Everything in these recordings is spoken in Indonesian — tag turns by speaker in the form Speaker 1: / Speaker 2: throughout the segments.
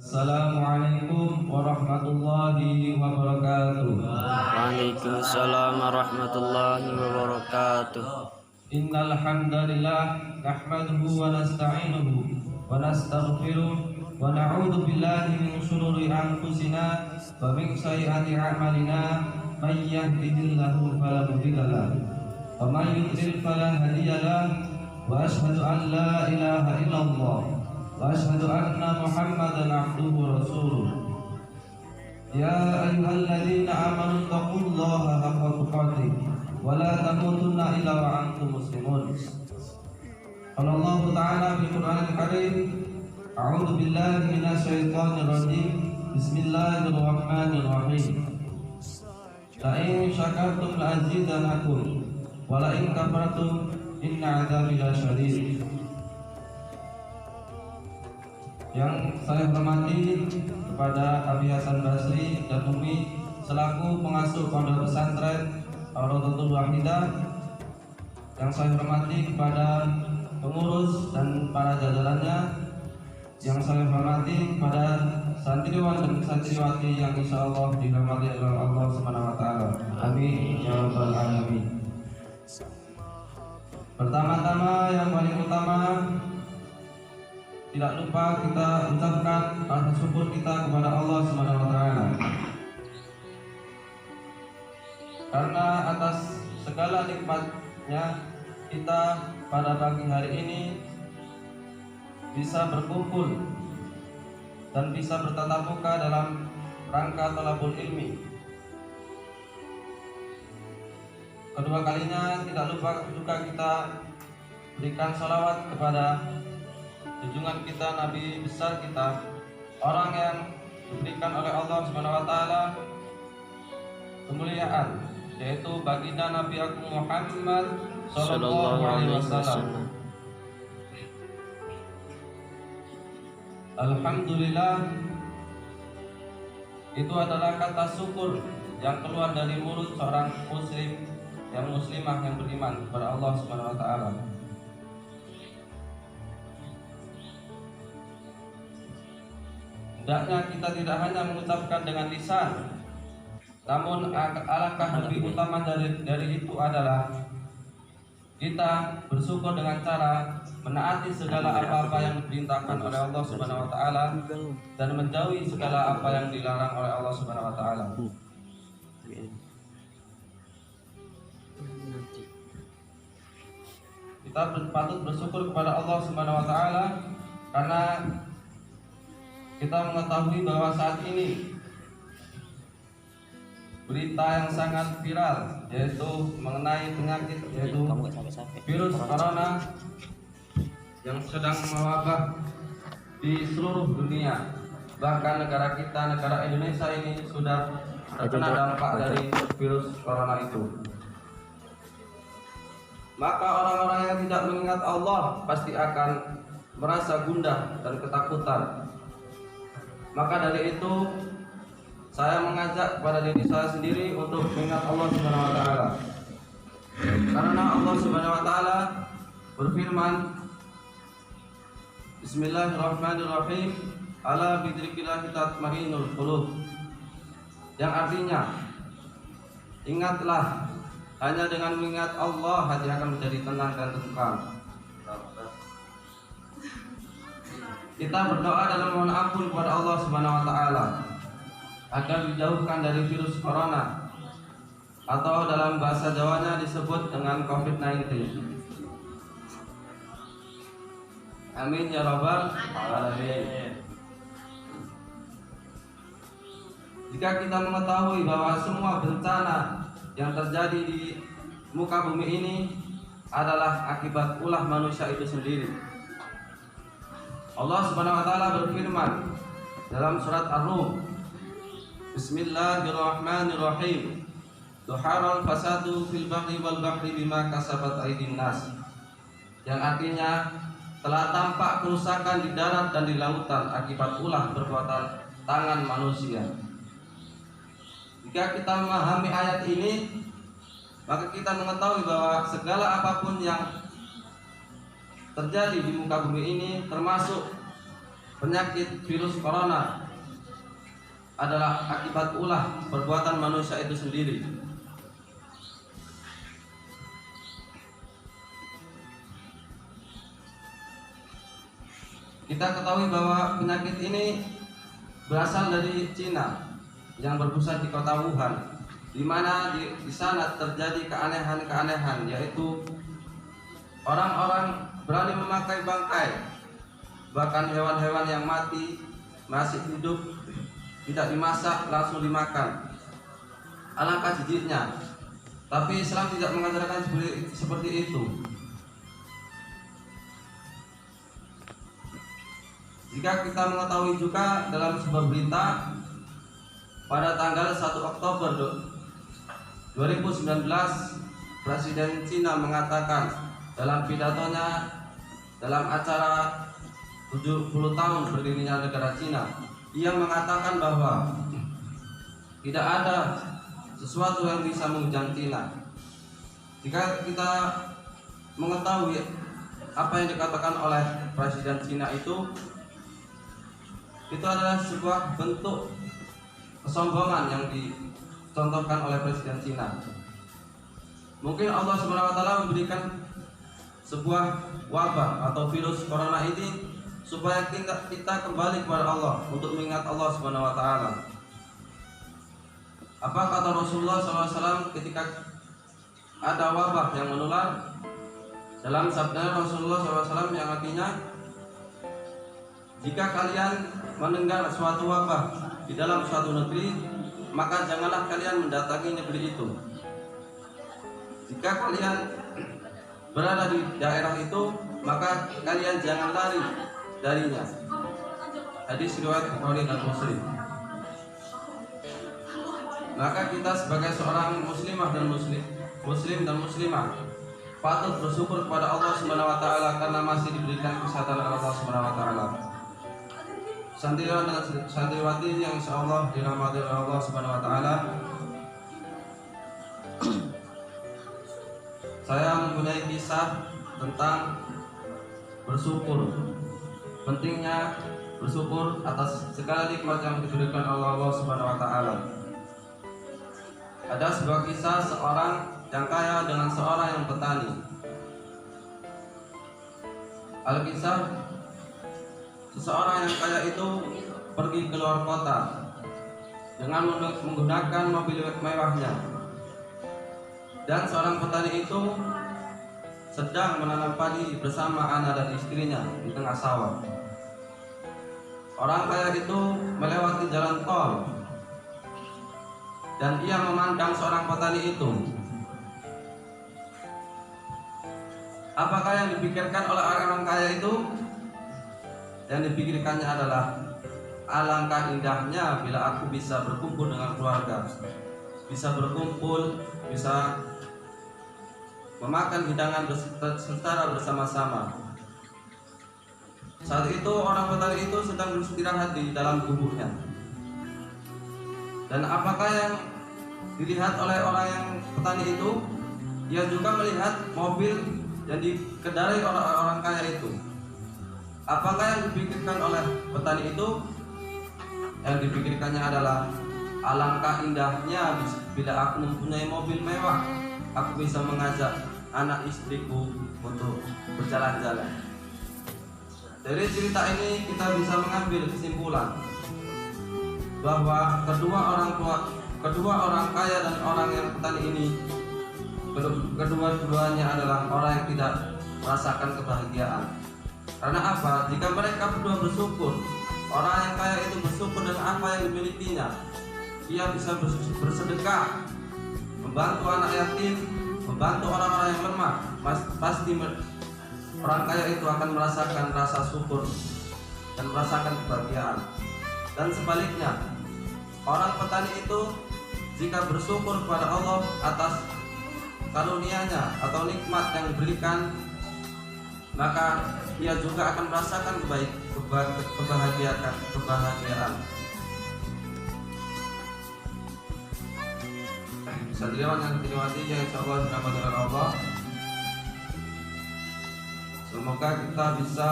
Speaker 1: Assalamualaikum warahmatullahi wabarakatuh.
Speaker 2: Waalaikumsalam warahmatullahi wabarakatuh.
Speaker 1: Innal hamdalillah nahmaduhu wa nasta'inuhu wa nastaghfiruh wa na'udzu billahi min shururi anfusina wa min sayyiati a'malina may yahdihillahu fala mudilla lahu wa may yudlil fala hadiya lahu wa asyhadu an la ilaha illallah wa asyhadu anna Muhammadan abduhu wa rasuluh. Ya ayyuhalladzina amanu taqullaha haqqa tuqatih wa la tamutunna illa wa antum muslimun. Qala Allah Ta'ala fil Qur'anil Karim, a'udzu billahi minasy syaithanir rajim. Bismillahirrahmanirrahim. La in syakartum la azidannakum wa la in kafartum inna 'adzabi lasyadid. Yang saya hormati kepada Abi Hasan Basri dan Umi selaku pengasuh pondok pesantren Rawdatul Wahidah, yang saya hormati kepada pengurus dan para jajarannya, yang saya hormati kepada santriwan dan santriwati yang insya Allah dirahmati oleh Allah Subhanahu Wa Taala. Amin ya rabbal alamin. Pertama-tama yang paling utama, tidak lupa kita ucapkan rasa syukur kita kepada Allah Subhanahu wa Ta'ala, karena atas segala nikmatnya kita pada pagi hari ini bisa berkumpul dan bisa bertatap muka dalam rangka thalabul ilmi. Kedua kalinya tidak lupa juga kita berikan sholawat kepada junjungan kita, Nabi besar kita, orang yang diberikan oleh Allah Subhanahu wa Ta'ala kemuliaan, yaitu baginda Nabi Agung Muhammad sallallahu alaihi wasallam. Alhamdulillah, itu adalah kata syukur yang keluar dari mulut seorang muslim yang muslimah yang beriman kepada Allah Subhanahu wa Ta'ala. Hendaknya kita tidak hanya mengucapkan dengan lisan, namun alangkah lebih utama dari itu adalah kita bersyukur dengan cara menaati segala apa-apa yang diperintahkan oleh Allah Subhanahu wa Ta'ala dan menjauhi segala apa yang dilarang oleh Allah Subhanahu wa Ta'ala. Kita patut bersyukur kepada Allah Subhanahu wa Ta'ala karena kita mengetahui bahwa saat ini berita yang sangat viral, yaitu mengenai penyakit, yaitu virus corona yang sedang mewabah di seluruh dunia. Bahkan negara kita, negara Indonesia ini sudah terkena dampak dari virus corona itu. Maka orang-orang yang tidak mengingat Allah pasti akan merasa gundah dan ketakutan. Maka dari itu saya mengajak kepada diri saya sendiri untuk mengingat Allah Subhanahu wa Ta'ala. Karena Allah Subhanahu wa Ta'ala berfirman, Bismillahirrahmanirrahim, ala bidzikrillah tatma'innul qulub. Yang artinya, ingatlah, hanya dengan mengingat Allah hati akan menjadi tenang dan tentram. Kita berdoa dan mohon ampun kepada Allah Subhanahu wa Ta'ala agar dijauhkan dari virus corona, atau dalam bahasa Jawanya disebut dengan COVID-19. Amin ya rabbal alamin. Jika kita mengetahui bahwa semua bencana yang terjadi di muka bumi ini adalah akibat ulah manusia itu sendiri. Allah Subhanahu wa Ta'ala berfirman dalam surat Ar-Rum, Bismillahirrahmanirrahim, Duharal fasadu fil bahri wal bahri bima kasabat aydin nas. Yang artinya, telah tampak kerusakan di darat dan di lautan akibat ulah perbuatan tangan manusia. Jika kita memahami ayat ini, maka kita mengetahui bahwa segala apapun yang terjadi di muka bumi ini, termasuk penyakit virus corona adalah akibat ulah perbuatan manusia itu sendiri. Kita ketahui bahwa penyakit ini berasal dari Cina yang berpusat di kota Wuhan, di mana di sana terjadi keanehan-keanehan, yaitu orang-orang berani memakai bangkai, bahkan hewan-hewan yang mati masih hidup tidak dimasak langsung dimakan. Alangkah jijiknya. Tapi Islam tidak mengajarkan seperti itu. Jika kita mengetahui juga dalam sebuah berita pada tanggal 1 Oktober 2019, Presiden Cina mengatakan dalam pidatonya dalam acara 70 tahun berdirinya negara Cina, ia mengatakan bahwa tidak ada sesuatu yang bisa menghujam Cina. Jika kita mengetahui apa yang dikatakan oleh Presiden Cina itu adalah sebuah bentuk kesombongan yang dicontohkan oleh Presiden Cina. Mungkin Allah SWT memberikan sebuah wabah atau virus corona ini supaya kita kembali kepada Allah untuk mengingat Allah SWT. Apa kata Rasulullah SAW ketika ada wabah yang menular? Dalam sabda Rasulullah SAW yang artinya, jika kalian mendengar suatu wabah di dalam suatu negeri, maka janganlah kalian mendatangi negeri itu. Jika kalian berada di daerah itu, maka kalian jangan lari darinya. Hadis riwayat Bukhari dan Muslim. Maka kita sebagai seorang muslimah dan muslim dan muslimah patut bersyukur kepada Allah Subhanahu wa taala karena masih diberikan kesehatan oleh Allah Subhanahu wa taala. Santriwan dan santriwati yang insyaallah dirahmati oleh Allah Subhanahu wa taala, saya mempunyai kisah tentang bersyukur. Pentingnya bersyukur atas segala nikmat yang diberikan Allah Subhanahu wa taala. Ada sebuah kisah seorang yang kaya dengan seorang yang petani. Alkisah, seseorang yang kaya itu pergi ke luar kota dengan menggunakan mobil mewahnya, dan seorang petani itu sedang menanam padi bersama anak dan istrinya di tengah sawah. Orang kaya itu melewati jalan tol dan ia memandang seorang petani itu. Apakah yang dipikirkan oleh orang kaya itu? Yang dipikirkannya adalah, alangkah indahnya bila aku bisa berkumpul dengan keluarga, bisa berkumpul, bisa memakan hidangan secara bersama-sama. Saat itu orang petani itu sedang beristirahat di dalam gubuknya. Dan apakah yang dilihat oleh orang yang petani itu? Ia juga melihat mobil yang dikendarai orang kaya itu. Apakah yang dipikirkan oleh petani itu? Yang dipikirkannya adalah, alangkah indahnya bila aku mempunyai mobil mewah, aku bisa mengajak anak istriku untuk berjalan-jalan. Dari cerita ini kita bisa mengambil kesimpulan bahwa kedua orang kaya dan orang yang petani ini, kedua-duanya adalah orang yang tidak merasakan kebahagiaan. Karena apa? Jika mereka berdua bersyukur, orang yang kaya itu bersyukur dengan apa yang dimilikinya, ia bisa bersedekah, membantu anak yatim, membantu orang-orang yang lemah. Pasti orang kaya itu akan merasakan rasa syukur dan merasakan kebahagiaan. Dan sebaliknya, orang petani itu jika bersyukur kepada Allah atas karunia-Nya atau nikmat yang diberikan, maka ia juga akan merasakan kebahagiaan. Santriwan yang dirahmati yang insyaallah dirahmati oleh Allah, semoga kita bisa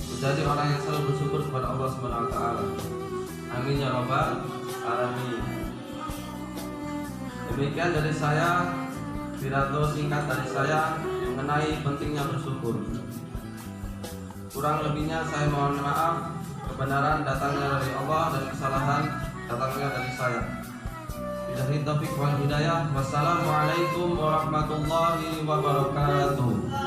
Speaker 1: menjadi orang yang selalu bersyukur kepada Allah Subhanahu wa taala. Amin ya rabbal alamin. Demikian dari saya, pidato singkat dari saya mengenai pentingnya bersyukur. Kurang lebihnya saya mohon maaf. Kebenaran datangnya dari Allah dan kesalahan datangnya dari saya. Billahi taufiq wal hidayah. Wassalamualaikum warahmatullahi wabarakatuh.